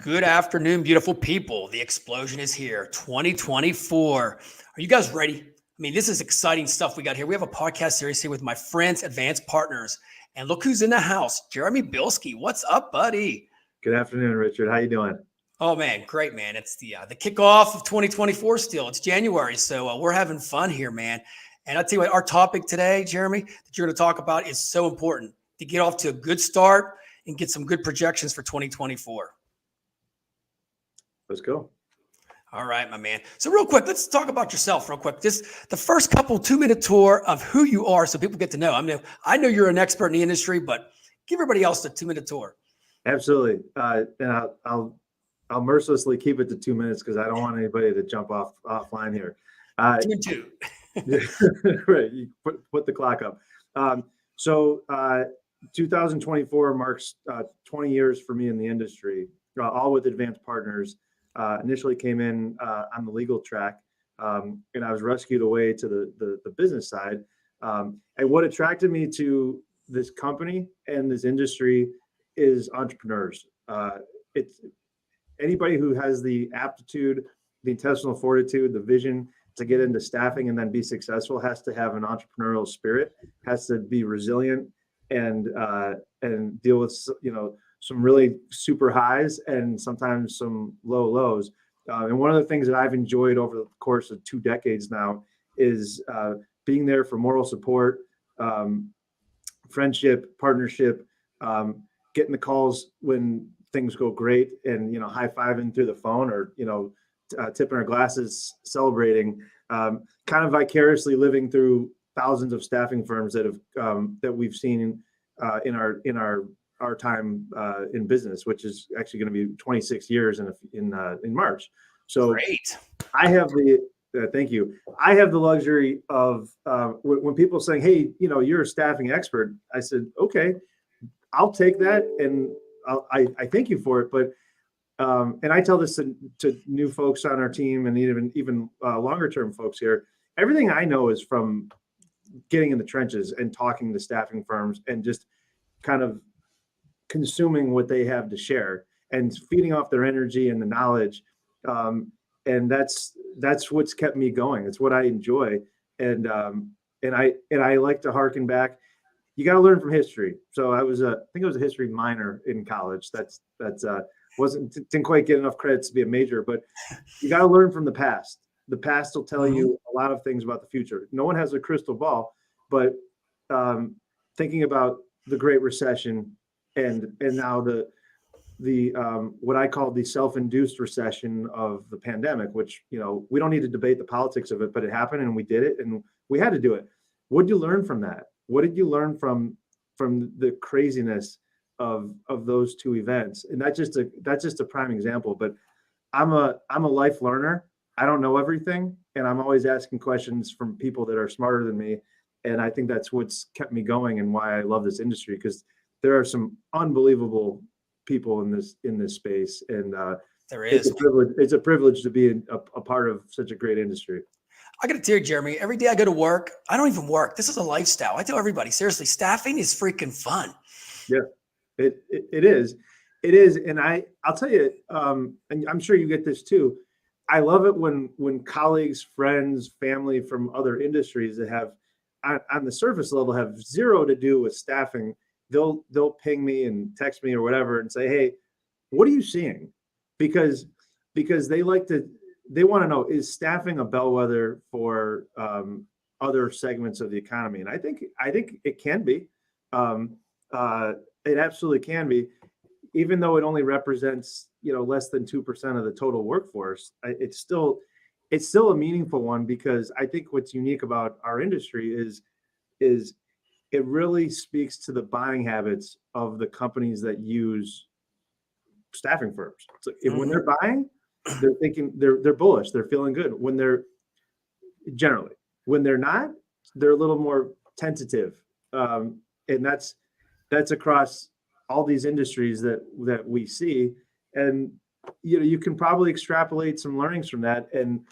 Good afternoon, beautiful people. The explosion is here. 2024. Are you guys ready? I mean, this is exciting stuff we got here. We have a podcast series here with my friends, Advanced Partners. And look who's in the house, Jeremy Bilsky. What's up, buddy? Good afternoon, Richard. How you doing? Oh, man, great, man. It's the kickoff of 2024 still. It's January, so we're having fun here, man. And I'll tell you what, our topic today, Jeremy, that you're going to talk about is so important to get off to a good start and get some good projections for 2024. Let's go. All right, my man. So real quick, let's talk about yourself real quick. Just the first couple 2-minute tour of who you are so people get to know. I know you're an expert in the industry, but give everybody else the 2-minute tour. Absolutely. And I'll mercilessly keep it to 2 minutes because I don't want anybody to jump offline here. 2 and 2. Right. You put the clock up. 2024 marks 20 years for me in the industry, all with Advanced Partners. Initially came in on the legal track, and I was rescued away to the business side. And what attracted me to this company and this industry is entrepreneurs. It's anybody who has the aptitude, the intestinal fortitude, the vision to get into staffing and then be successful has to have an entrepreneurial spirit, has to be resilient and deal with, some really super highs and sometimes some low lows. And one of the things that I've enjoyed over the course of 2 decades now is being there for moral support, friendship, partnership, getting the calls when things go great and, high-fiving through the phone or, tipping our glasses, celebrating, kind of vicariously living through thousands of staffing firms that we've seen in our time in business, which is actually going to be 26 years in March. So great. I have thank you. I have the luxury of when people are saying, "Hey, you're a staffing expert," I said, "Okay, I'll take that, and I thank you for it." But and I tell this to new folks on our team, and even longer term folks here. Everything I know is from getting in the trenches and talking to staffing firms and just kind of consuming what they have to share and feeding off their energy and the knowledge. And that's what's kept me going. It's what I enjoy. And I like to harken back. You got to learn from history. So I think I was a history minor in college. Didn't quite get enough credits to be a major, but you got to learn from the past. The past will tell you a lot of things about the future. No one has a crystal ball, but thinking about the Great Recession, and now the what I call the self-induced recession of the pandemic, which we don't need to debate the politics of it, but it happened and we did it and we had to do it. What did you learn from that? What did you learn from the craziness of those 2 events? And that's just a prime example. But I'm a life learner. I don't know everything, and I'm always asking questions from people that are smarter than me. And I think that's what's kept me going and why I love this industry, because there are some unbelievable people in this space, and there is. It's a privilege to be a part of such a great industry. I got to tell you, Jeremy, every day I go to work, I don't even work. This is a lifestyle. I tell everybody, seriously, staffing is freaking fun. Yeah, it is. It is. And I'll tell you, and I'm sure you get this too. I love it when colleagues, friends, family from other industries that have on the surface level have zero to do with staffing, they'll ping me and text me or whatever and say, "Hey, what are you seeing?" Because they want to know, is staffing a bellwether for other segments of the economy? And I think it can be. It absolutely can be, even though it only represents less than 2% of the total workforce. It's still a meaningful one, because I think what's unique about our industry is it really speaks to the buying habits of the companies that use staffing firms. So when they're buying, they're thinking they're bullish, they're feeling good. When they're not, they're a little more tentative. And that's across all these industries that we see. And you can probably extrapolate some learnings from that and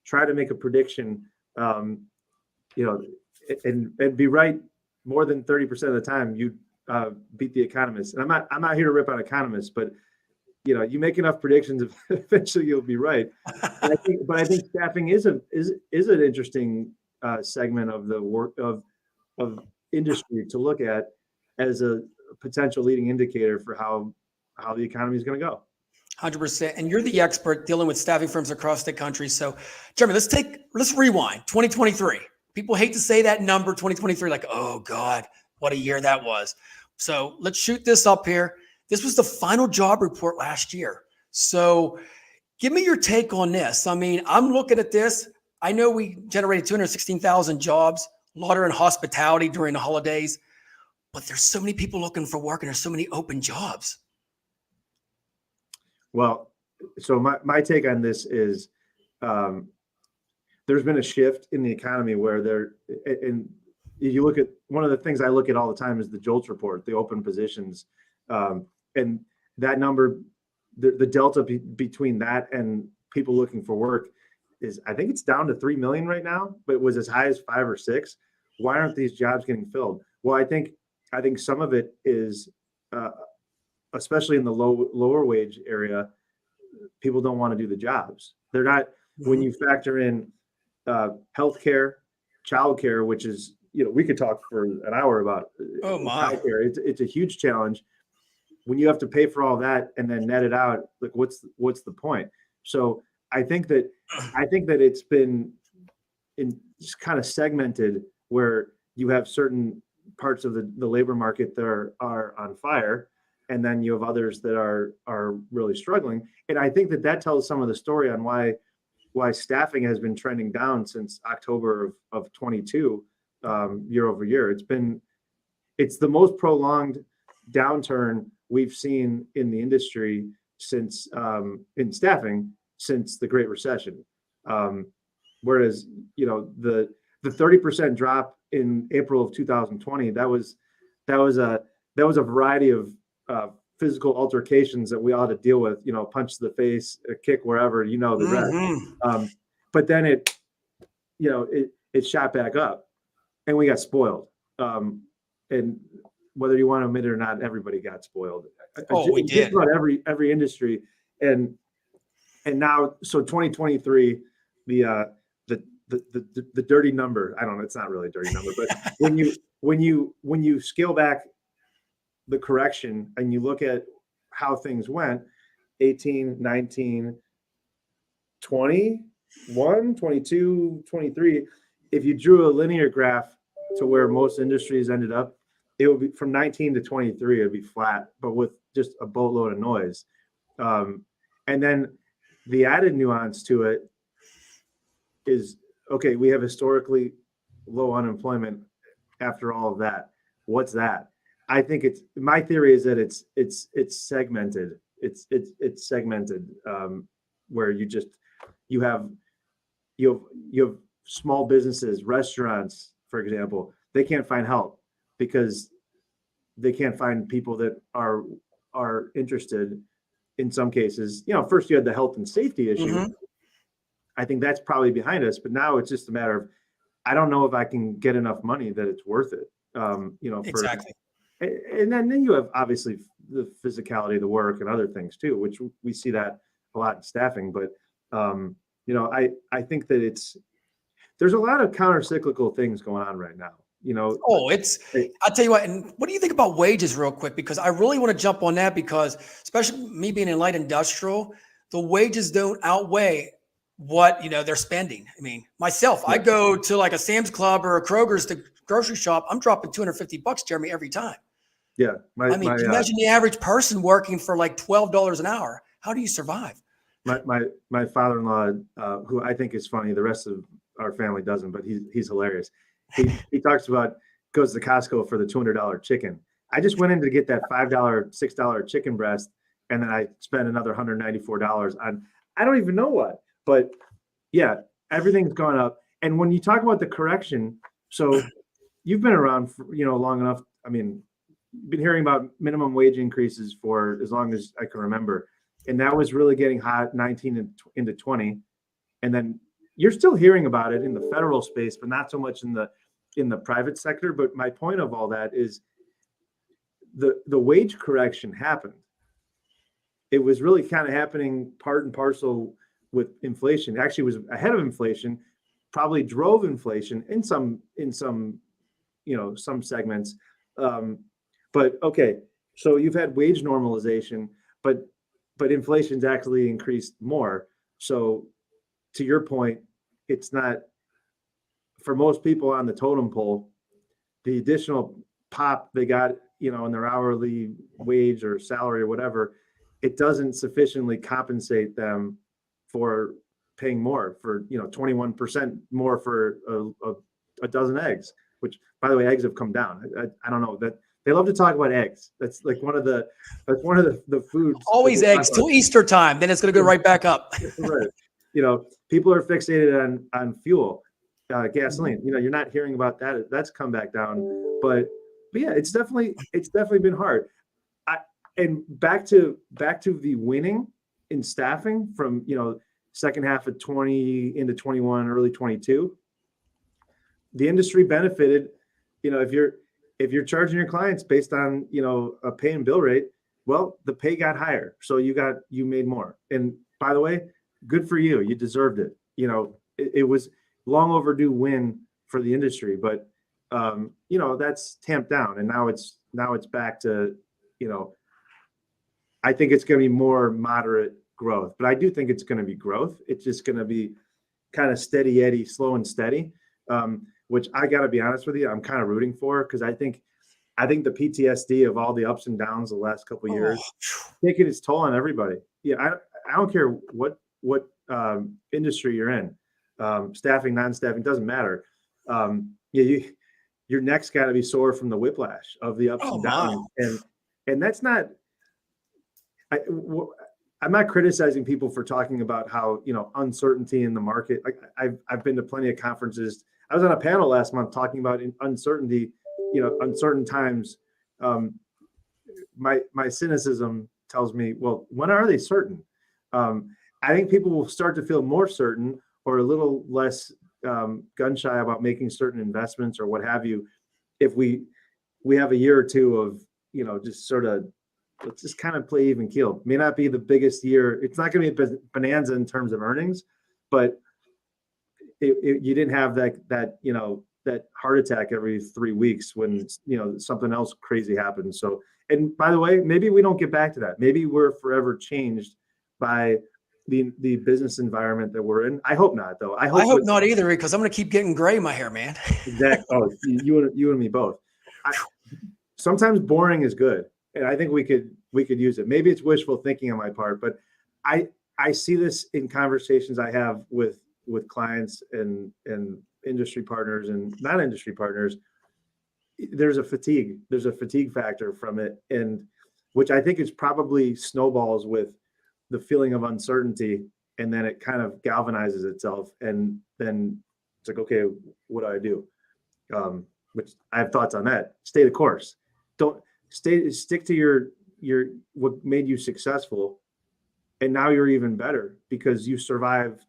try to make a prediction, and be right more than 30% of the time. You beat the economists. And I'm not here to rip on economists, but you make enough predictions, eventually you'll be right. But I think staffing is an interesting segment of the work of industry to look at as a potential leading indicator for how the economy is going to go. 100%. And you're the expert dealing with staffing firms across the country. So, Jeremy, let's rewind. 2023. People hate to say that number, 2023, like, oh God, what a year that was. So let's shoot this up here. This was the final job report last year. So give me your take on this. I mean, I'm looking at this. I know we generated 216,000 jobs, a lot are in hospitality during the holidays, but there's so many people looking for work and there's so many open jobs. Well, so my take on this is there's been a shift in the economy where and you look at, one of the things I look at all the time is the JOLTS report, the open positions. And that number, the delta between that and people looking for work is, I think it's down to 3 million right now, but it was as high as 5 or 6. Why aren't these jobs getting filled? Well, I think some of it is, especially in the lower wage area, people don't want to do the jobs. They're not, when you factor in healthcare, childcare, which is, we could talk for an hour about childcare. It's a huge challenge. When you have to pay for all that and then net it out, like what's the point? So I think that it's been just kind of segmented where you have certain parts of the labor market that are on fire, and then you have others that are really struggling. And I think that tells some of the story on why staffing has been trending down since October of 22, year over year. It's the most prolonged downturn we've seen in the industry since in staffing since the Great Recession. Whereas, the 30% drop in April of 2020, that was a variety of physical altercations that we all had to deal with, punch to the face, a kick wherever, the rest. But then it shot back up and we got spoiled. And whether you want to admit it or not, everybody got spoiled. We did. Just about every industry. And now, so 2023, the dirty number, I don't know, it's not really a dirty number, but when you scale back the correction and you look at how things went, 18, 19, 20, 21, 22, 23, if you drew a linear graph to where most industries ended up, it would be from 19 to 23, it'd be flat, but with just a boatload of noise. And then the added nuance to it is, okay, we have historically low unemployment after all of that. What's that? I think my theory is that it's segmented. It's segmented, where you have small businesses, restaurants, for example, they can't find help because they can't find people that are interested. In some cases, first you had the health and safety issue. Mm-hmm. I think that's probably behind us, but now it's just a matter of, I don't know if I can get enough money that it's worth it. Exactly. And then you have obviously the physicality of the work and other things too, which we see that a lot in staffing. But I think that there's a lot of counter-cyclical things going on right now. I'll tell you what, and what do you think about wages real quick? Because I really want to jump on that, because especially me being in light industrial, the wages don't outweigh what, they're spending. I mean, myself, I go to like a Sam's Club or a Kroger's to grocery shop. I'm dropping $250, Jeremy, every time. Yeah. Can you imagine the average person working for like $12 an hour? How do you survive? My father-in-law, who I think is funny, the rest of our family doesn't, but he's hilarious. He talks about, goes to Costco for the $200 chicken. I just went in to get that $5, $6 chicken breast, and then I spent another $194 on, I don't even know what, but yeah, everything's gone up. And when you talk about the correction, so you've been around for, long enough. I mean, you've been hearing about minimum wage increases for as long as I can remember. And that was really getting hot 19 into 20. And then you're still hearing about it in the federal space, but not so much in the private sector. But my point of all that is the wage correction happened. it was really kind of happening part and parcel with inflation. Actually, was ahead of inflation, probably drove inflation in some some segments. But okay, so you've had wage normalization, but inflation's actually increased more. So to your point, it's not for most people on the totem pole, the additional pop they got, in their hourly wage or salary or whatever, it doesn't sufficiently compensate them for paying more for 21% more for a dozen eggs, which by the way, eggs have come down. I don't know that they love to talk about eggs. That's like one of the foods. Always eggs till Easter time. Then it's going to go right back up. Right. People are fixated on fuel, gasoline. You're not hearing about that. That's come back down, but yeah, it's definitely been hard. And back to the winning in staffing from second half of 20 into 21, early 22. The industry benefited. If you're charging your clients based on a pay and bill rate, well, the pay got higher, so you made more. And by the way, good for you. You deserved it. It was long overdue win for the industry, but that's tamped down, and now it's back to I think it's going to be more moderate growth, but I do think it's going to be growth. It's just going to be kind of steady Eddie, slow and steady, which I got to be honest with you, I'm kind of rooting for, because I think the PTSD of all the ups and downs the last couple of years taking its toll on everybody. Yeah, I don't care what industry you're in, staffing, non-staffing, doesn't matter. Your neck's got to be sore from the whiplash of the ups and downs, and that's not. I'm not criticizing people for talking about how uncertainty in the market. I've been to plenty of conferences. I was on a panel last month talking about uncertainty, uncertain times. My cynicism tells me, well, when are they certain? I think people will start to feel more certain or a little less gun shy about making certain investments or what have you, if we have a year or two of just sort of, let's just kind of play even keeled. May not be the biggest year. It's not going to be a bonanza in terms of earnings, but you didn't have that heart attack every 3 weeks when something else crazy happens. So, and by the way, maybe we don't get back to that. Maybe we're forever changed by the business environment that we're in. I hope not, though. I hope not either, because I'm going to keep getting gray in my hair, man. Exactly. Oh, you and me both. Sometimes boring is good, and I think we could use it. Maybe it's wishful thinking on my part, but I see this in conversations I have with clients and industry partners and non-industry partners. There's a fatigue factor from it, and which I think is probably snowballs with the feeling of uncertainty, and then it kind of galvanizes itself, and then it's like, okay, what do I do? Which I have thoughts on that. Stay the course. Don't stick to your what made you successful, and now you're even better because you survived.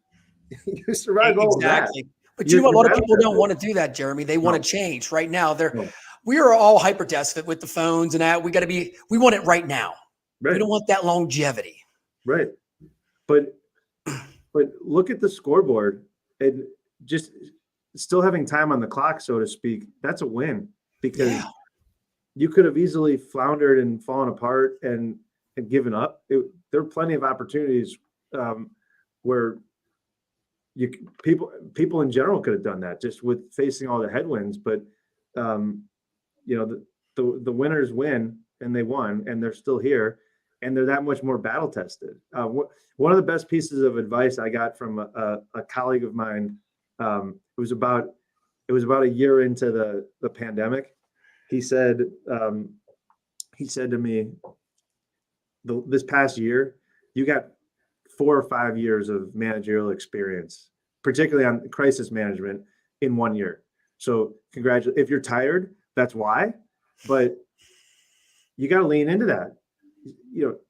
You survived all of that. But a lot of people don't want to do that, Jeremy. They want to change right now. We are all hyper desperate with the phones and that. We want it right now. Right. We don't want that longevity. Right. But look at the scoreboard and just still having time on the clock, so to speak. That's a win, because you could have easily floundered and fallen apart and given up. There are plenty of opportunities where people in general could have done that just with facing all the headwinds. But the winners win, and they won, and they're still here, and they're that much more battle tested. One of the best pieces of advice I got from a colleague of mine, it was about a year into the pandemic. He said to me, this past year, you got 4 or 5 years of managerial experience, particularly on crisis management, in 1 year. So congratulations. If you're tired, that's why, but you got to lean into that.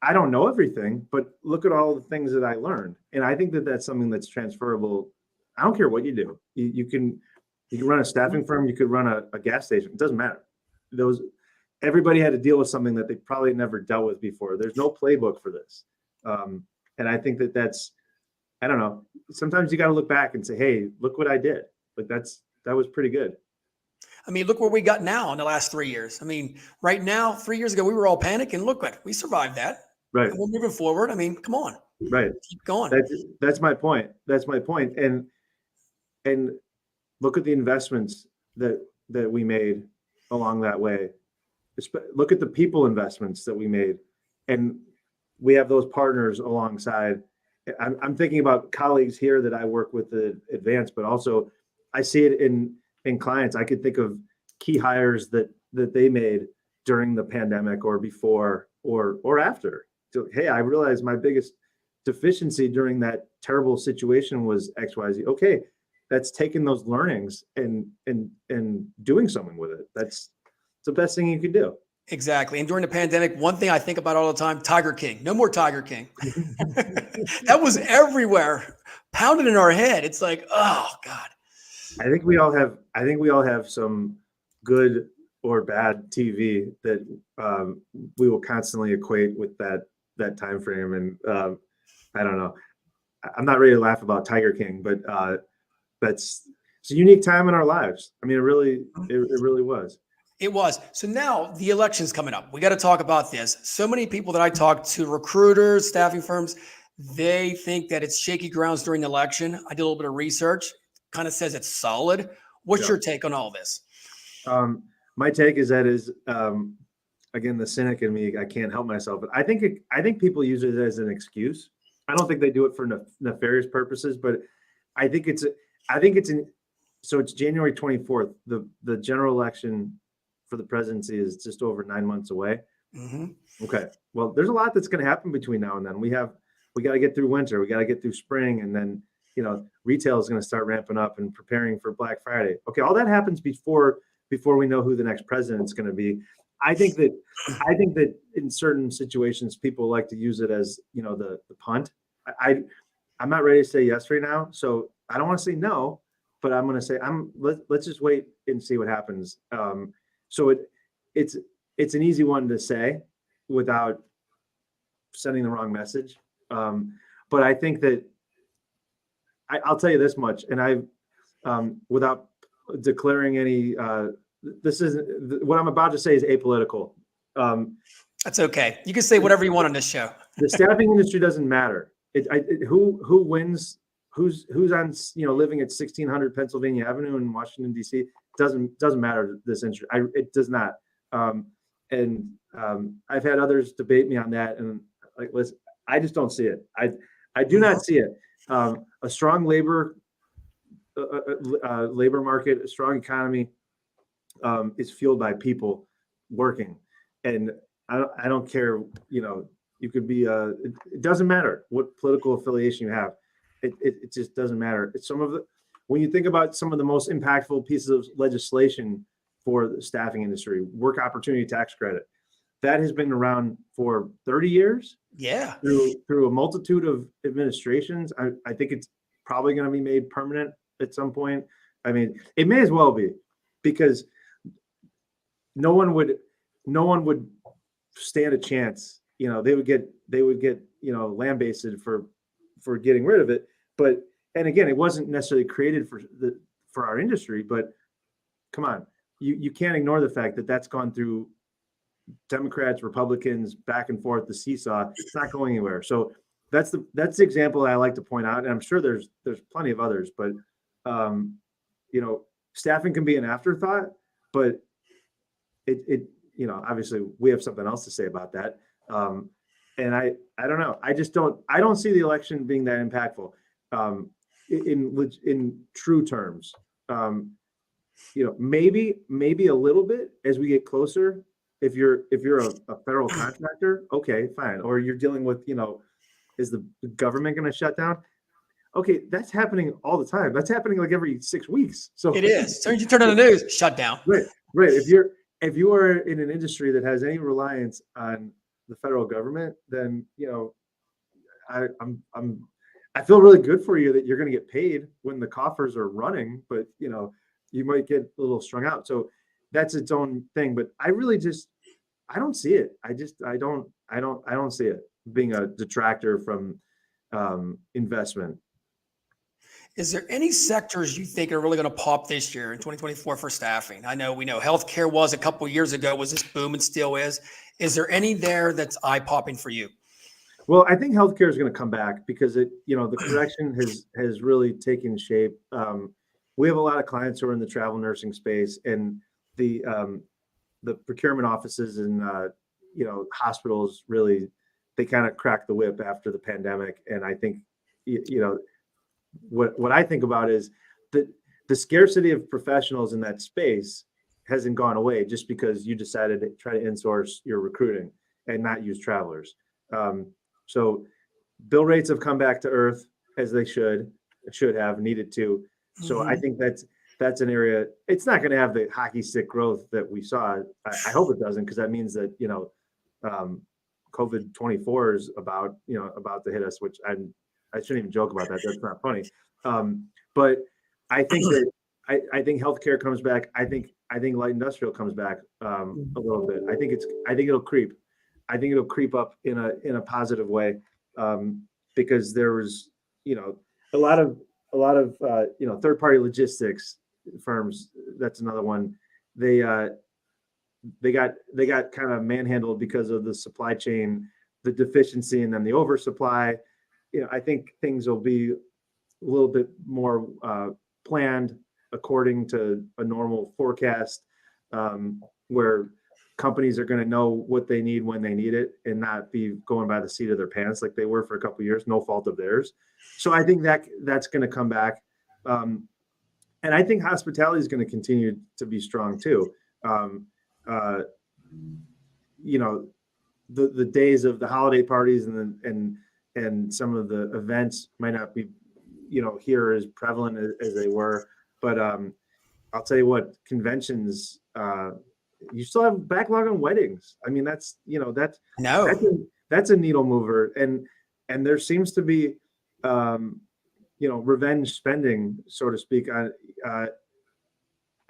I don't know everything, but look at all the things that I learned. And I think that that's something that's transferable. I don't care what you do. You can run a staffing firm. You could run a gas station. It doesn't matter. Everybody had to deal with something that they probably never dealt with before. There's no playbook for this. And I think that's, I don't know. Sometimes you got to look back and say, hey, look what I did. Like that was pretty good. I mean, look where we got now in the last 3 years. I mean, right now, 3 years ago, we were all panicking. Look what we survived that. Right. And we're moving forward. I mean, come on. Right. Keep going. That's my point. That's my point. And look at the investments that we made along that way. Look at the people investments that we made, and we have those partners alongside. I'm thinking about colleagues here that I work with at Advance, but also I see it in clients. I could think of key hires that they made during the pandemic or before or after. So, hey, I realized my biggest deficiency during that terrible situation was XYZ. Okay, that's taking those learnings and doing something with it. It's the best thing you could do. Exactly. And during the pandemic, one thing I think about all the time, Tiger King. No more Tiger King. That was everywhere, pounded in our head. It's like, oh God. I think we all have some good or bad TV that we will constantly equate with that time frame. And I don't know. I'm not ready to laugh about Tiger King, but it's a unique time in our lives. I mean, it really was. It was. So now the election's coming up. We got to talk about this. So many people that I talk to, recruiters, staffing firms, they think that it's shaky grounds during the election. I did a little bit of research, kind of says it's solid. What's your take on all this? My take is again, the cynic in me, I can't help myself, but I think people use it as an excuse. I don't think they do it for nefarious purposes, but I think it's so it's January 24th. The general election for the presidency is just over 9 months away. Mm-hmm. Okay. Well, there's a lot that's going to happen between now and then. We got to get through winter. We got to get through spring. And then, retail is going to start ramping up and preparing for Black Friday. Okay. All that happens before we know who the next president is going to be. I think that in certain situations, people like to use it as, the punt. I'm not ready to say yes right now. So I don't want to say no, but I'm going to say let's just wait and see what happens. So it's an easy one to say without sending the wrong message. But I think that I'll tell you this much, and without declaring any, this isn't what I'm about to say is apolitical. That's okay. You can say whatever you want on this show. The staffing industry doesn't matter. Who wins, who's on, living at 1600 Pennsylvania Avenue in Washington, D.C. doesn't matter to this industry. It does not. And I've had others debate me on that, and listen, I just don't see it. I do not see it. A strong labor market, a strong economy is fueled by people working, and I don't care. You could be it doesn't matter what political affiliation you have. It just doesn't matter. It's when you think about some of the most impactful pieces of legislation for the staffing industry, work opportunity tax credit, that has been around for 30 years. Yeah. Through a multitude of administrations. I think it's probably going to be made permanent at some point. I mean, it may as well be, because no one would stand a chance. They would get lambasted for getting rid of it. But, and again, it wasn't necessarily created for our industry, but come on, you can't ignore the fact that that's gone through Democrats, Republicans, back and forth, the seesaw. It's not going anywhere. So that's the example I like to point out. And I'm sure there's plenty of others, but staffing can be an afterthought, but it obviously we have something else to say about that. And I don't know. I don't see the election being that impactful in true terms. Maybe a little bit as we get closer. If you're a federal contractor, okay, fine. Or you're dealing with, is the government going to shut down? Okay, that's happening all the time. That's happening like every 6 weeks. So it is. So you turn on the news, shut down. Right. If you are in an industry that has any reliance on the federal government, then I feel really good for you that you're going to get paid when the coffers are running, but you might get a little strung out. So that's its own thing. But I really I don't see it. I don't see it. being a detractor from investment. Is there any sectors you think are really going to pop this year in 2024 for staffing? We know healthcare was a couple of years ago, was this boom and still is. Is there any there that's eye popping for you? Well, I think healthcare is going to come back because the correction has really taken shape. We have a lot of clients who are in the travel nursing space, and the procurement offices and hospitals really, they kind of cracked the whip after the pandemic. And I think what I think about is that the scarcity of professionals in that space hasn't gone away just because you decided to try to insource your recruiting and not use travelers. So bill rates have come back to earth as they should have needed to. So I think that's an area. It's not going to have the hockey stick growth that we saw. I hope it doesn't, because that means that COVID-24 is about to hit us, which I shouldn't even joke about that. That's not funny. But I think that I think healthcare comes back. I think light industrial comes back a little bit. I think it'll creep. I think it'll creep up in a positive way, because there was a lot of third-party logistics firms. That's another one. They got kind of manhandled because of the supply chain, the deficiency, and then the oversupply. I think things will be a little bit more planned according to a normal forecast, where companies are going to know what they need when they need it and not be going by the seat of their pants like they were for a couple of years, no fault of theirs. So I think that's going to come back. And I think hospitality is going to continue to be strong too. The days of the holiday parties and some of the events might not be, here as prevalent as they were. But I'll tell you what, conventions, you still have backlog on weddings. I mean, that's a needle mover, and there seems to be, revenge spending, so to speak.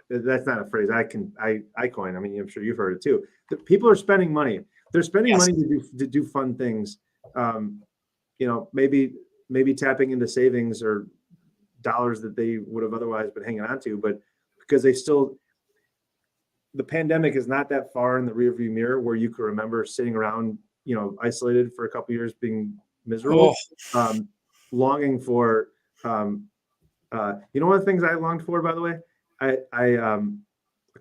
That's not a phrase I coin. I mean, I'm sure you've heard it too. People are spending money. They're spending money to do fun things. Maybe tapping into savings or dollars that they would have otherwise been hanging on to, but because the pandemic is not that far in the rearview mirror where you could remember sitting around, isolated for a couple of years, being miserable, longing for, one of the things I longed for, by the way, I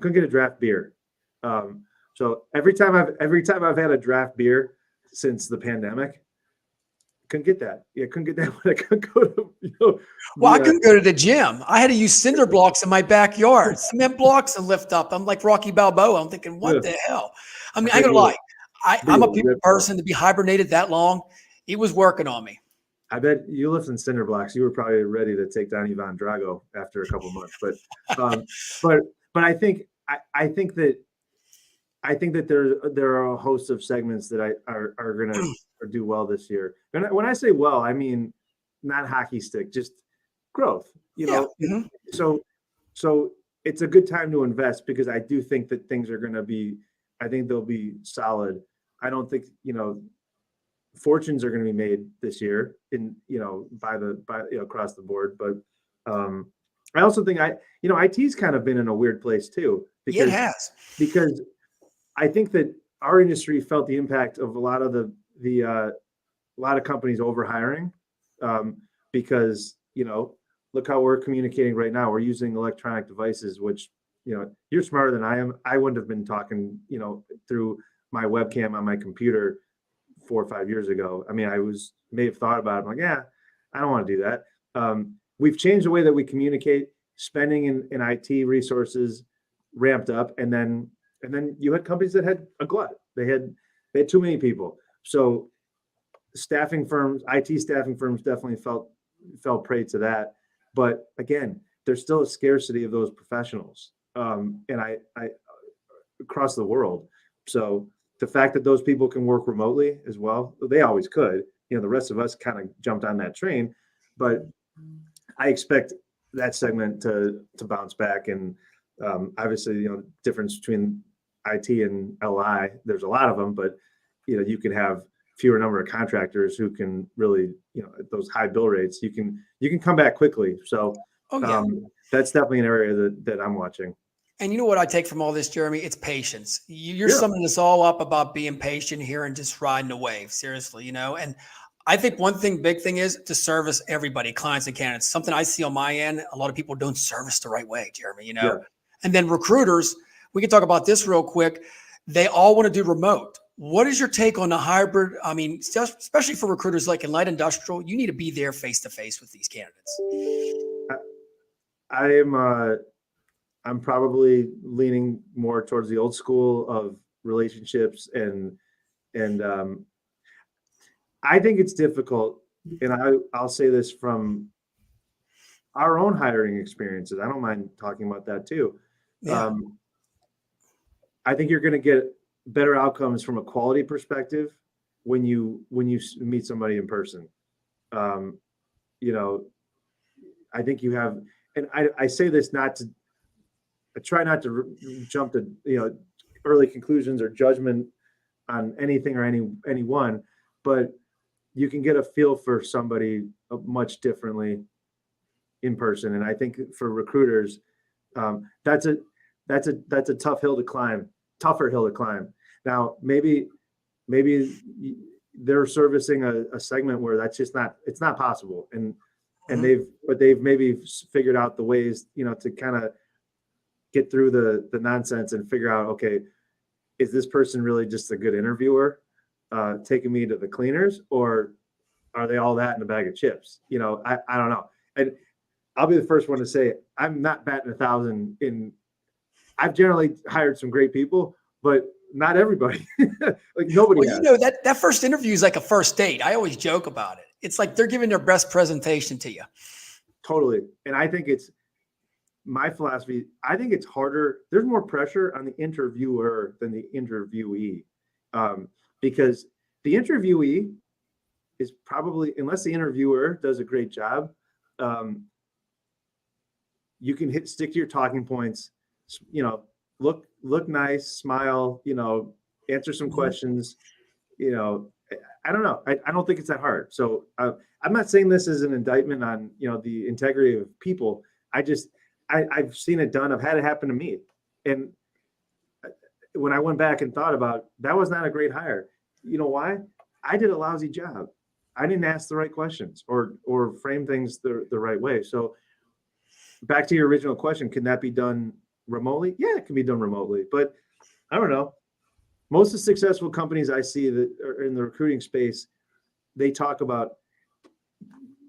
couldn't get a draft beer. So every time I've had a draft beer since the pandemic, couldn't get that. Yeah, couldn't get that when I couldn't go to, I couldn't go to the gym. I had to use cinder blocks in my backyard, cement blocks, and lift up. I'm like Rocky Balboa. I'm thinking, what the hell? I mean, I ain't gonna lie. I'm a people person. To be hibernated that long, it was working on me. I bet you lifting cinder blocks, you were probably ready to take down Ivan Drago after a couple of months. But I think that there are a host of segments that are going to do well this year. And when I say well, I mean not hockey stick, just growth. So it's a good time to invest, because I do think that things are going to be. I think they'll be solid. I don't think fortunes are going to be made this year by across the board. But I also think IT's kind of been in a weird place too. It has, because I think that our industry felt the impact of a lot of a lot of companies overhiring, because look how we're communicating right now. We're using electronic devices, which you're smarter than I am. I wouldn't have been talking through my webcam on my computer 4 or 5 years ago. I mean, may have thought about it. I'm like, yeah, I don't want to do that. We've changed the way that we communicate. Spending in IT resources ramped up, and then you had companies that had a glut. They had too many people. So IT staffing firms definitely fell prey to that. But again, there's still a scarcity of those professionals, and I across the world. So the fact that those people can work remotely as well, they always could. The rest of us kind of jumped on that train, but I expect that segment to bounce back. And obviously, difference between IT and LI, there's a lot of them, but you can have fewer number of contractors who can really, at those high bill rates, you can come back quickly. So Oh yeah. that's definitely an area that I'm watching. And you know what I take from all this, Jeremy? It's patience. You're Yeah. summing this all up about being patient here and just riding the wave. Seriously, And I think one big thing is to service everybody, clients and candidates. Something I see on my end, a lot of people don't service the right way, Jeremy. Yeah. And then recruiters, we can talk about this real quick. They all want to do remote. What is your take on the hybrid? I mean, especially for recruiters like in light industrial, you need to be there face to face with these candidates. I'm probably leaning more towards the old school of relationships, and I think it's difficult. And I'll say this from our own hiring experiences. I don't mind talking about that too. Yeah. I think you're going to get better outcomes from a quality perspective when you meet somebody in person. I think you have, and I say this I try not to jump to early conclusions or judgment on anything or anyone, but you can get a feel for somebody much differently in person. And I think for recruiters, that's a tougher hill to climb. Now, maybe they're servicing a segment where it's not possible. And they've maybe figured out the ways, to kind of get through the nonsense and figure out, okay, is this person really just a good interviewer, taking me to the cleaners, or are they all that in a bag of chips? I don't know. And I'll be the first one to say I'm not batting 1,000 I've generally hired some great people, but not everybody. Like nobody. Well, that first interview is like a first date. I always joke about it. It's like they're giving their best presentation to you. Totally. And I think it's my philosophy. I think it's harder. There's more pressure on the interviewer than the interviewee, because the interviewee is probably, unless the interviewer does a great job, you can stick to your talking points, look nice, smile, answer some questions, I don't know. I don't think it's that hard. So I'm not saying this is an indictment on, the integrity of people. I've seen it done. I've had it happen to me. And when I went back and thought about, that was not a great hire. You know why? I did a lousy job. I didn't ask the right questions or frame things the right way. So back to your original question, can that be done remotely? Yeah, it can be done remotely, but I don't know. Most of the successful companies I see that are in the recruiting space, they talk about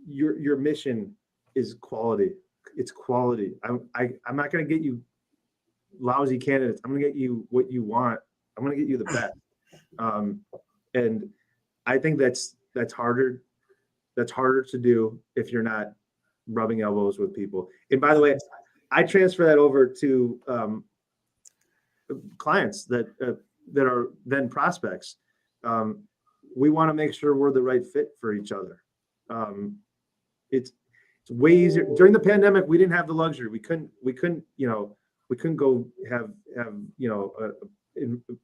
your mission is quality. It's quality. I'm not going to get you lousy candidates. I'm going to get you what you want. I'm going to get you the best. And I think that's harder. That's harder to do if you're not rubbing elbows with people. And by the way, I transfer that over to clients that are then prospects. We want to make sure we're the right fit for each other. It's way easier. During the pandemic, we didn't have the luxury. We couldn't go have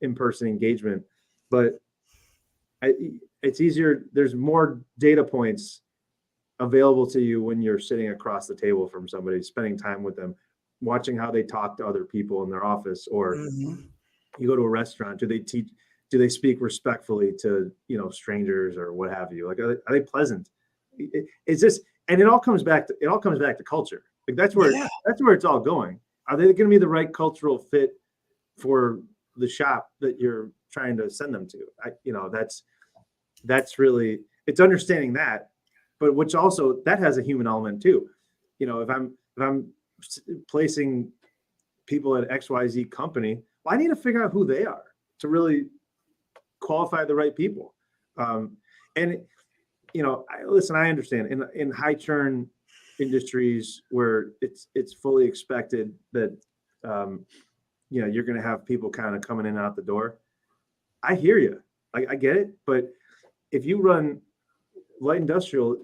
in-person engagement, but it's easier. There's more data points available to you when you're sitting across the table from somebody, spending time with them, watching how they talk to other people in their office, or you go to a restaurant. Do they speak respectfully to strangers or what have you? Like, are they pleasant? It's just, and it all comes back to culture. Like that's where it's all going. Are they going to be the right cultural fit for the shop that you're trying to send them to? That's really, it's understanding that, but which also that has a human element too. If I'm placing people at XYZ company, well, I need to figure out who they are to really qualify the right people. Listen, I understand in high churn industries where it's fully expected that you're going to have people kind of coming in and out the door. I hear you. I get it. But if you run light industrial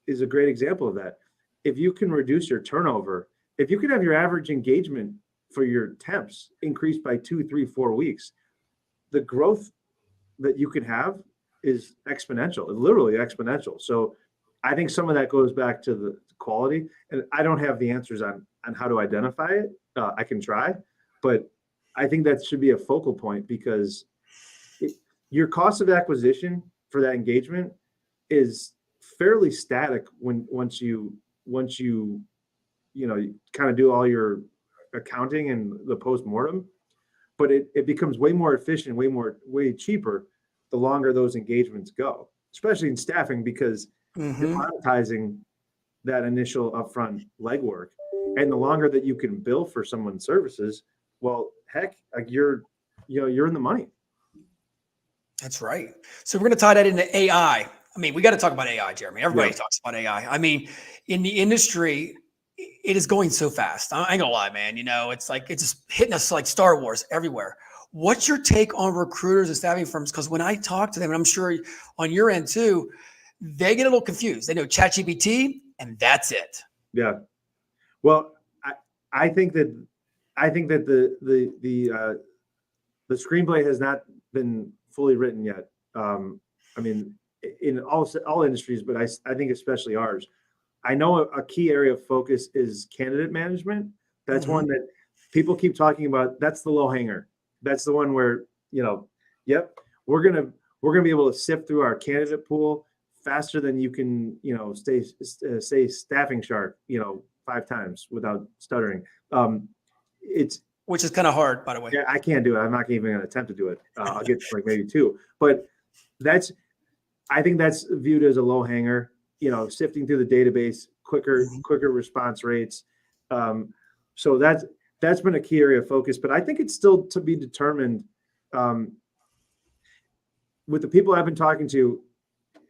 is a great example of that. If you can reduce your turnover, if you could have your average engagement for your temps increased by 2, 3, 4 weeks, the growth that you could have is exponential, literally exponential. So I think some of that goes back to the quality, and I don't have the answers on how to identify it. I can try, but I think that should be a focal point because your cost of acquisition for that engagement is fairly static once you you kind of do all your accounting and the post-mortem, but it becomes way more efficient, way cheaper the longer those engagements go, especially in staffing because you're monetizing that initial upfront legwork. And the longer that you can bill for someone's services, well, heck, like you're in the money. That's right. So we're going to tie that into AI. I mean, we got to talk about AI, Jeremy. Everybody Yeah. talks about AI. I mean, in the industry, it is going so fast. I ain't gonna lie, man. It's like it's just hitting us like Star Wars everywhere. What's your take on recruiters and staffing firms? Because when I talk to them, and I'm sure on your end too, they get a little confused. They know ChatGPT, and that's it. Yeah. Well, I think that the screenplay has not been fully written yet. I mean, in all industries, but I think especially ours. I know a key area of focus is candidate management. That's one that people keep talking about. That's the low hanger. That's the one where, yep, we're gonna be able to sift through our candidate pool faster than you can, say staffing shark, 5 times without stuttering. Which is kind of hard, by the way. Yeah, I can't do it. I'm not even going to attempt to do it. I'll get like maybe 2, but I think that's viewed as a low hanger. Sifting through the database, quicker response rates. So that's been a key area of focus, but I think it's still to be determined. With the people I've been talking to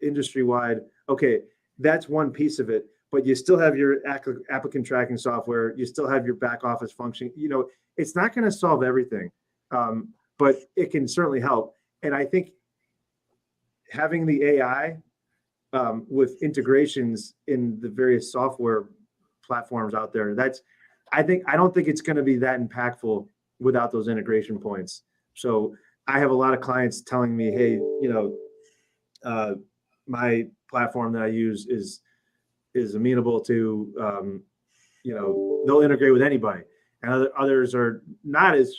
industry wide, okay, that's one piece of it, but you still have your applicant tracking software. You still have your back office function. It's not going to solve everything, but it can certainly help. And I think having the AI with integrations in the various software platforms out there, I don't think it's going to be that impactful without those integration points. So I have a lot of clients telling me, hey, my platform that I use is amenable to, they'll integrate with anybody, and others are not as,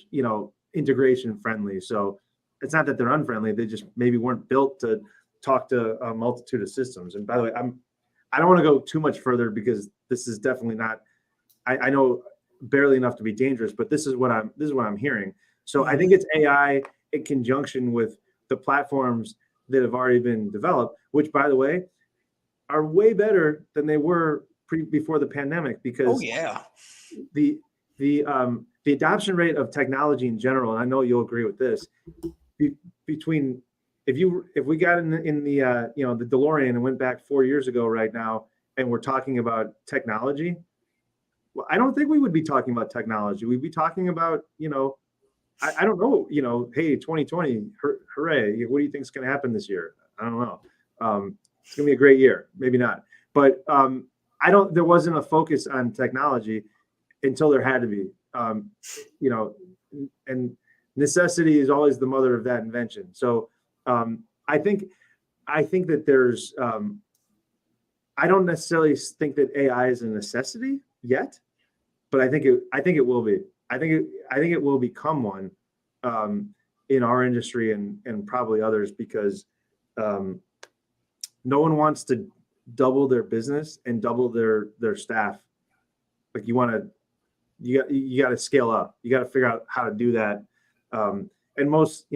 integration friendly. So it's not that they're unfriendly; they just maybe weren't built to talk to a multitude of systems. And by the way, I don't want to go too much further because this is definitely not. I know barely enough to be dangerous, but this is what I'm hearing. So I think it's AI in conjunction with the platforms that have already been developed, which, by the way, are way better than they were before the pandemic, because the adoption rate of technology in general, and I know you'll agree with this, between if we got in the the DeLorean and went back 4 years ago right now, and we're talking about technology, well, I don't think we would be talking about technology. We'd be talking about, I don't know, hey, 2020, hooray. What do you think is going to happen this year? I don't know. It's going to be a great year. Maybe not. But there wasn't a focus on technology until there had to be, and necessity is always the mother of that invention. So I think that there's, I don't necessarily think that AI is a necessity yet, but I think it will be. I think it will become one in our industry and probably others, because no one wants to double their business and double their staff. Like you got to scale up. You got to figure out how to do that. And most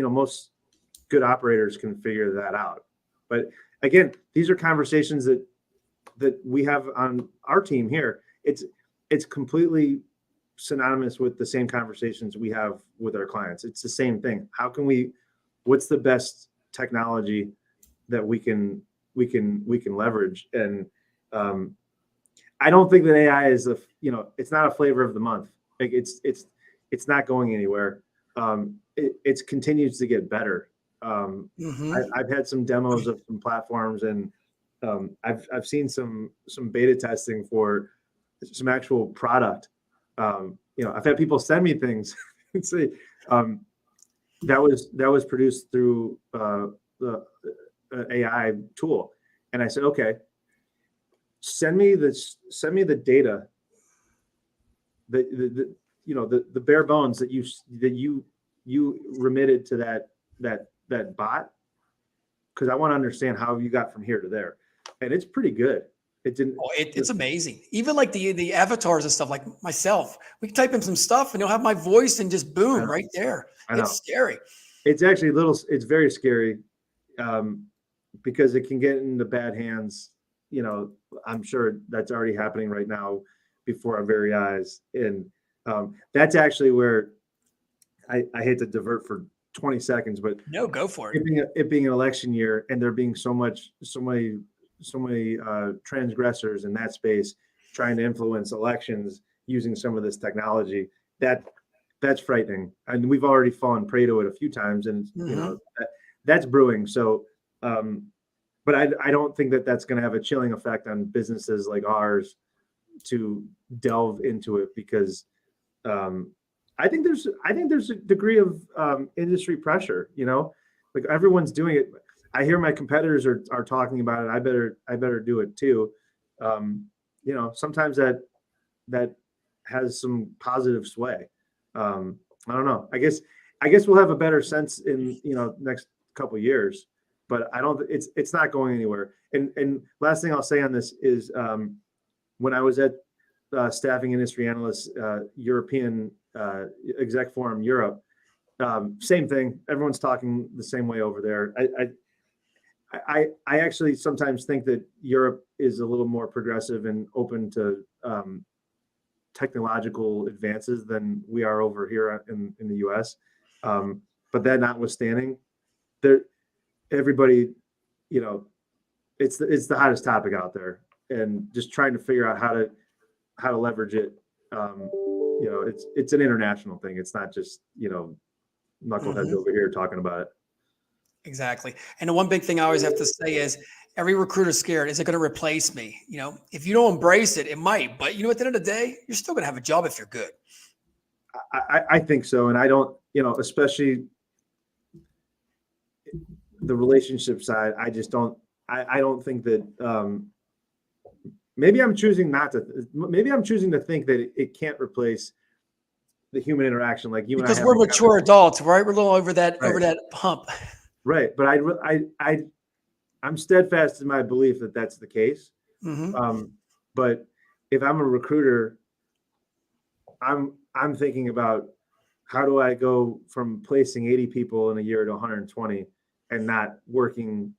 good operators can figure that out. But again, these are conversations that we have on our team here. It's completely synonymous with the same conversations we have with our clients. It's the same thing. What's the best technology that we can leverage? And I don't think that AI is it's not a flavor of the month. Like it's not going anywhere. It continues to get better. I've had some demos of some platforms, and I've seen some beta testing for some actual product. I've had people send me things and say that was produced through AI tool. And I said, okay, send me the data, the bare bones that you remitted to that bot, because I want to understand how you got from here to there. And it's pretty good. It didn't. Oh, it's amazing. Even like the avatars and stuff, like myself, we can type in some stuff and you'll have my voice and just boom right there. I know. It's scary. It's actually it's very scary, because it can get into bad hands. I'm sure that's already happening right now before our very eyes. And that's actually where I hate to divert for 20 seconds, but no, go for it. It being an election year and there being so many transgressors in that space trying to influence elections using some of this technology, that's frightening. And we've already fallen prey to it a few times, and that's brewing. So, but I don't think that that's going to have a chilling effect on businesses like ours to delve into it, because I think there's a degree of industry pressure. Like everyone's doing it. I hear my competitors are talking about it. I better do it too. Sometimes that has some positive sway. I don't know. I guess we'll have a better sense in next couple of years, but I don't. It's not going anywhere. And last thing I'll say on this is, when I was at Staffing Industry Analysts European Exec Forum Europe, same thing. Everyone's talking the same way over there. I actually sometimes think that Europe is a little more progressive and open to technological advances than we are over here in the U.S. But that notwithstanding, everybody, it's the hottest topic out there, and just trying to figure out how to leverage it. It's an international thing. It's not just knuckleheads over here talking about it. Exactly. And the one big thing I always have to say is every recruiter's scared. Is it going to replace me? If you don't embrace it, it might. But at the end of the day, you're still going to have a job if you're good. I think so. And I don't, especially the relationship side, I just don't, I don't think that, maybe I'm choosing to think that it can't replace the human interaction like you and I. Because we're mature adults, right? We're a little over that hump. Right. But I'm steadfast in my belief that that's the case. But if I'm a recruiter, I'm thinking about how do I go from placing 80 people in a year to 120 and not working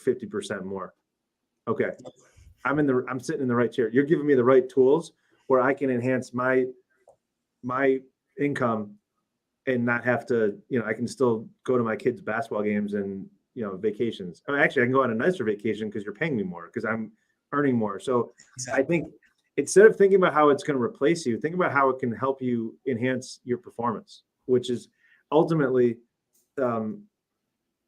50% more. Okay. I'm sitting in the right chair. You're giving me the right tools where I can enhance my income and not have to, I can still go to my kids' basketball games and, vacations. Actually, I can go on a nicer vacation because you're paying me more because I'm earning more. So exactly. I think instead of thinking about how it's going to replace you, think about how it can help you enhance your performance, which is ultimately,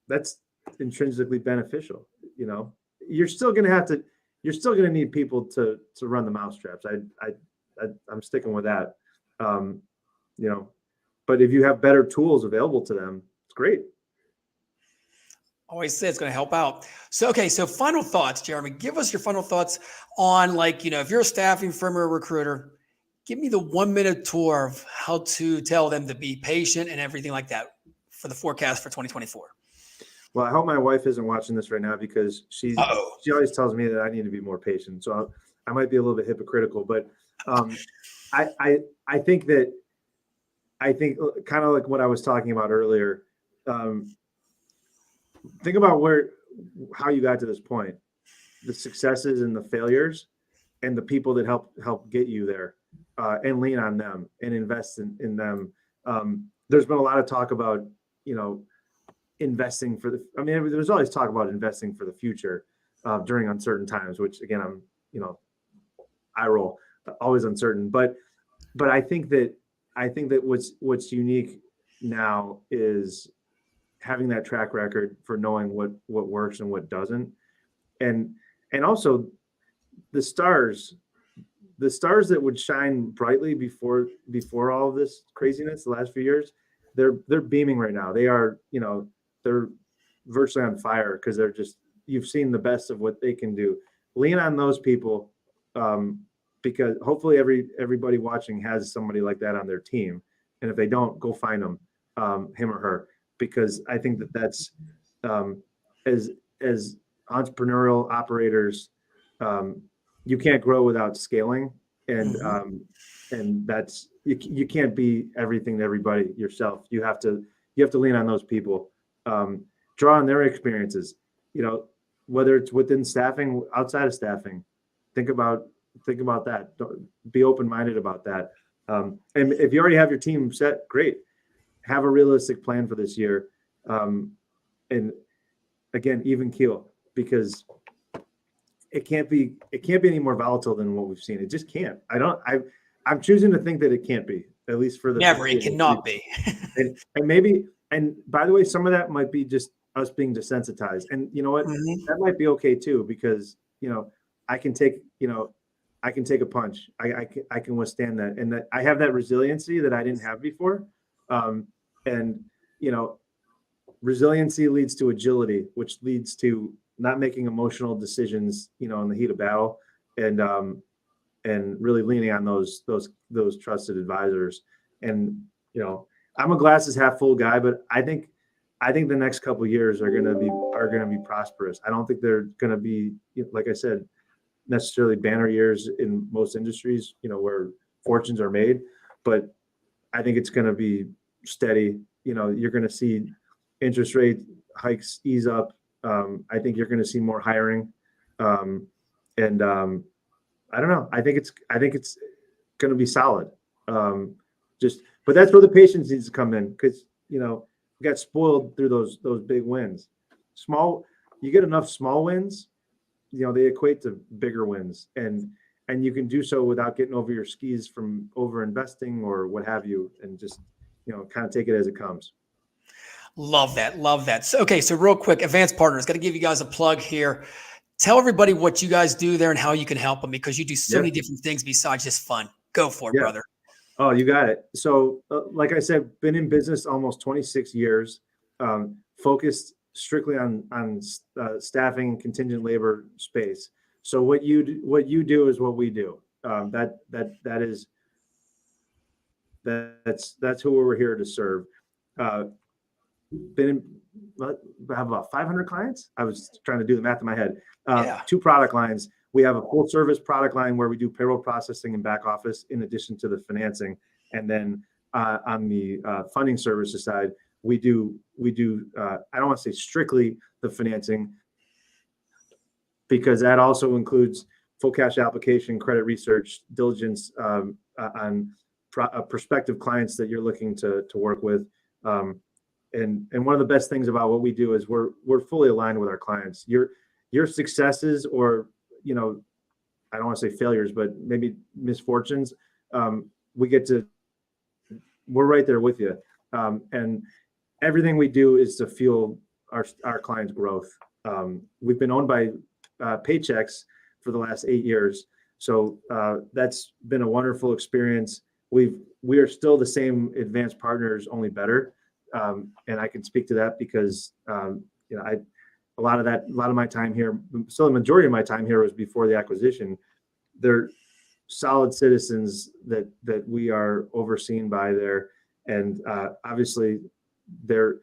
that's intrinsically beneficial. You're still going to need people to run the mousetraps. I'm sticking with that. But if you have better tools available to them, it's great. Always say it's going to help out. So final thoughts, Jeremy. Give us your final thoughts on, if you're a staffing firm or a recruiter, give me the 1-minute tour of how to tell them to be patient and everything like that for the forecast for 2024. Well, I hope my wife isn't watching this right now because she always tells me that I need to be more patient. So I might be a little bit hypocritical, but I think kind of like what I was talking about earlier. Think about how you got to this point, the successes and the failures, and the people that help get you there, and lean on them and invest in them. There's been a lot of talk about investing there's always talk about investing for the future during uncertain times, which again I roll, always uncertain, but I think that what's unique now is having that track record for knowing what works and what doesn't, and also the stars that would shine brightly before all of this craziness the last few years, they're beaming right now. They are they're virtually on fire because you've seen the best of what they can do. Lean on those people, because hopefully everybody watching has somebody like that on their team. And if they don't, go find them, him or her, because I think that's as entrepreneurial operators, you can't grow without scaling, and that's you can't be everything to everybody yourself. You have to lean on those people, draw on their experiences. Whether it's within staffing, outside of staffing, think about that. Be open-minded about that. And if you already have your team set, great. Have a realistic plan for this year, and again, even keel, because it can't be any more volatile than what we've seen. It just can't. I'm choosing to think that it can't be, at least for the never. It cannot be. and maybe, and by the way, some of that might be just us being desensitized. And you know what? That might be okay too, because I can take a punch. I can withstand that, and that I have that resiliency that I didn't have before. And resiliency leads to agility, which leads to not making emotional decisions, in the heat of battle, and really leaning on those trusted advisors. And I'm a glasses half full guy, but I think the next couple of years are going to be prosperous. I don't think they're going to be, like I said, necessarily banner years in most industries, where fortunes are made, but I think it's going to be steady. You're going to see interest rate hikes ease up. I think you're going to see more hiring, and I don't know. I think it's going to be solid. But that's where the patience needs to come in, because we got spoiled through those big wins. You get enough small wins, they equate to bigger wins, and you can do so without getting over your skis from over investing or what have you, and just kind of take it as it comes. Love that. So real quick, Advanced Partners, got to give you guys a plug here. Tell everybody what you guys do there and how you can help them, because you do so many different things besides just fun. Go for it, brother. Oh, you got it. So, like I said, been in business almost 26 years, focused strictly on staffing, contingent labor space. So what you do is what we do. That's who we're here to serve. I have about 500 clients. I was trying to do the math in my head. 2 product lines. We have a full service product line where we do payroll processing and back office in addition to the financing. And then on the funding services side, we do I don't want to say strictly the financing, because that also includes full cash application, credit research, diligence on prospective clients that you're looking to work with. And one of the best things about what we do is we're fully aligned with our clients. Your successes, or I don't want to say failures, but maybe misfortunes, we're right there with you. And everything we do is to fuel our clients' growth. We've been owned by Paychex for the last 8 years, so that's been a wonderful experience. We are still the same Advanced Partners, only better. And I can speak to that because a lot of my time here, so the majority of my time here was before the acquisition. They're solid citizens that we are overseen by there, and obviously their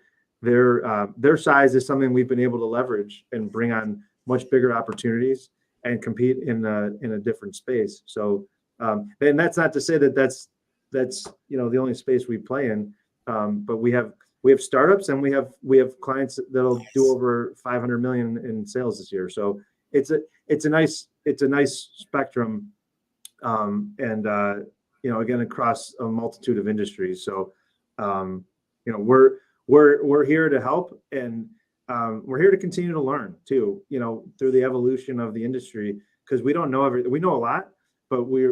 size is something we've been able to leverage and bring on much bigger opportunities and compete in a different space. So, and that's not to say that's the only space we play in. But we have startups, and we have clients that'll do over 500 million in sales this year. So it's a nice spectrum, and again, across a multitude of industries. So we're here to help, and we're here to continue to learn too. Through the evolution of the industry, because we don't know everything. We know a lot, but we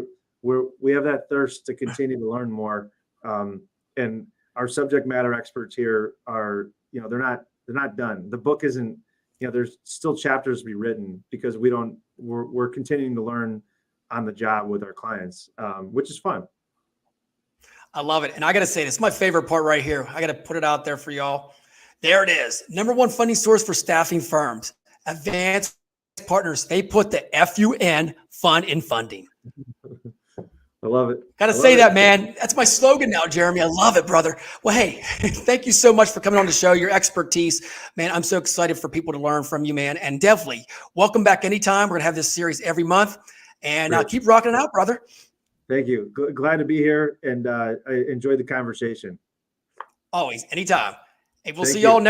have that thirst to continue to learn more, and our subject matter experts here are, they're not done. The book isn't, there's still chapters to be written, because we're continuing to learn on the job with our clients, which is fun. I love it. And I got to say, this is my favorite part right here. I got to put it out there for y'all. There it is. #1 funding source for staffing firms. Advanced Partners, they put the FUN, fun in funding. I love it. Got to say that, man. That's my slogan now, Jeremy. I love it, brother. Well, hey, thank you so much for coming on the show. Your expertise, man. I'm so excited for people to learn from you, man. And definitely welcome back anytime. We're going to have this series every month. And keep rocking it out, brother. Thank you. Glad to be here. And I enjoyed the conversation. Always, anytime. Hey, we'll see y'all next